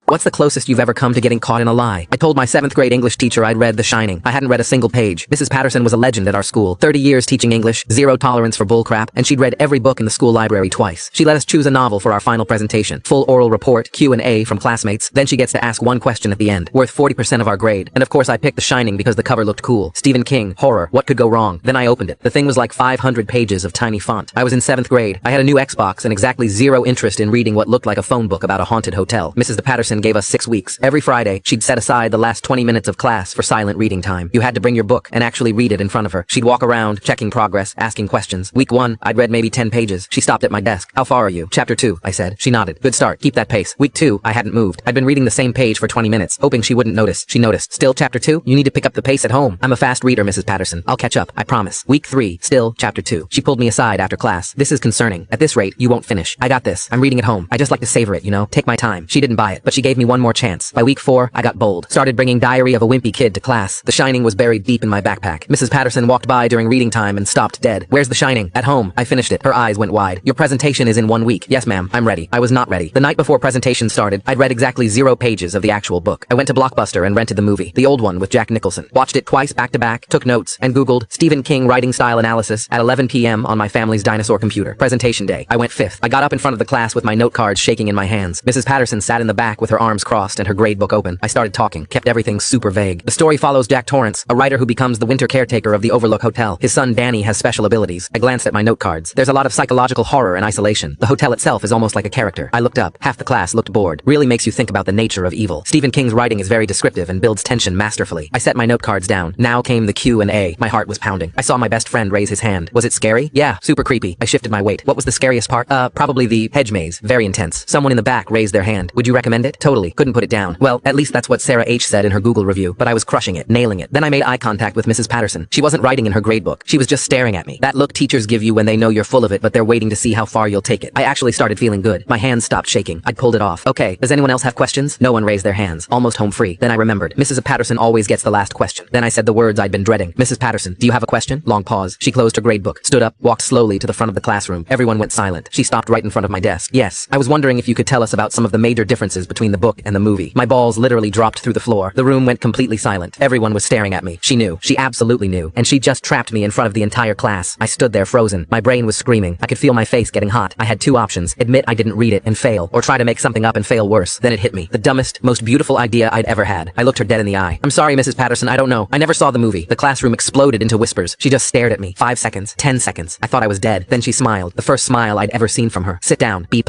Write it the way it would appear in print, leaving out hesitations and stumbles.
What's the closest you've ever come to getting caught in a lie? I told my 7th grade English teacher I'd read The Shining. I hadn't read a single page. Mrs. Patterson was a legend at our school. 30 years teaching English, zero tolerance for bullcrap, and she'd read every book in the school library twice. She let us choose a novel for our final presentation. Full oral report, Q&A from classmates. Then she gets to ask one question at the end, worth 40% of our grade. And of course I picked The Shining because the cover looked cool. Stephen King, horror, what could go wrong? Then I opened it. The thing was like 500 pages of tiny font. I was in 7th grade. I had a new Xbox and exactly zero interest in reading what looked like a phone book about a haunted hotel. Mrs. Patterson gave us 6 weeks. Every Friday, she'd set aside the last 20 minutes of class for silent reading time. You had to bring your book and actually read it in front of her. She'd walk around, checking progress, asking questions. Week 1, I'd read maybe 10 pages. She stopped at my desk. How far are you? Chapter 2, I said. She nodded. Good start. Keep that pace. Week 2, I hadn't moved. I'd been reading the same page for 20 minutes, hoping she wouldn't notice. She noticed. Still chapter 2? You need to pick up the pace at home. I'm a fast reader, Mrs. Patterson. I'll catch up. I promise. Week 3, still chapter 2. She pulled me aside after class. This is concerning. At this rate, you won't finish. I got this. I'm reading at home. I just like to savor it, you know? Take my time. She didn't buy it, but she gave me one more chance. By week 4, I got bold. Started bringing Diary of a Wimpy Kid to class. The Shining was buried deep in my backpack. Mrs. Patterson walked by during reading time and stopped dead. Where's The Shining? At home. I finished it. Her eyes went wide. Your presentation is in 1 week. Yes, ma'am. I'm ready. I was not ready. The night before presentation started, I'd read exactly 0 pages of the actual book. I went to Blockbuster and rented the movie. The old one with Jack Nicholson. Watched it twice back to back, took notes, and Googled Stephen King writing style analysis at 11 p.m. on my family's dinosaur computer. Presentation day. I went 5th. I got up in front of the class with my note cards shaking in my hands. Mrs. Patterson sat in the back with her arms crossed and her grade book open. I started talking, kept everything super vague. The story follows Jack Torrance, a writer who becomes the winter caretaker of the Overlook Hotel. His son Danny has special abilities. I glanced at my note cards. There's a lot of psychological horror and isolation. The hotel itself is almost like a character. I looked up. Half the class looked bored. Really makes you think about the nature of evil. Stephen King's writing is very descriptive and builds tension masterfully. I set my note cards down. Now came the Q&A. My heart was pounding. I saw my best friend raise his hand. Was it scary? Yeah, super creepy. I shifted my weight. What was the scariest part? Probably the hedge maze. Very intense. Someone in the back raised their hand. Would you recommend it? Totally. Couldn't put it down. Well, at least that's what Sarah H. said in her Google review, but I was crushing it, nailing it. Then I made eye contact with Mrs. Patterson. She wasn't writing in her gradebook. She was just staring at me. That look teachers give you when they know you're full of it, but they're waiting to see how far you'll take it. I actually started feeling good. My hands stopped shaking. I'd pulled it off. Okay, does anyone else have questions? No one raised their hands. Almost home free. Then I remembered. Mrs. Patterson always gets the last question. Then I said the words I'd been dreading. Mrs. Patterson, do you have a question? Long pause. She closed her gradebook, stood up, walked slowly to the front of the classroom. Everyone went silent. She stopped right in front of my desk. Yes, I was wondering if you could tell us about some of the major differences between the book and the movie. My balls literally dropped through the floor. The room went completely silent. Everyone was staring at me. She knew. She absolutely knew. And she just trapped me in front of the entire class. I stood there frozen. My brain was screaming. I could feel my face getting hot. I had 2 options. Admit I didn't read it and fail, or try to make something up and fail worse. Then it hit me. The dumbest, most beautiful idea I'd ever had. I looked her dead in the eye. I'm sorry, Mrs. Patterson, I don't know. I never saw the movie. The classroom exploded into whispers. She just stared at me. 5 seconds. 10 seconds. I thought I was dead. Then she smiled. The first smile I'd ever seen from her. Sit down. B+.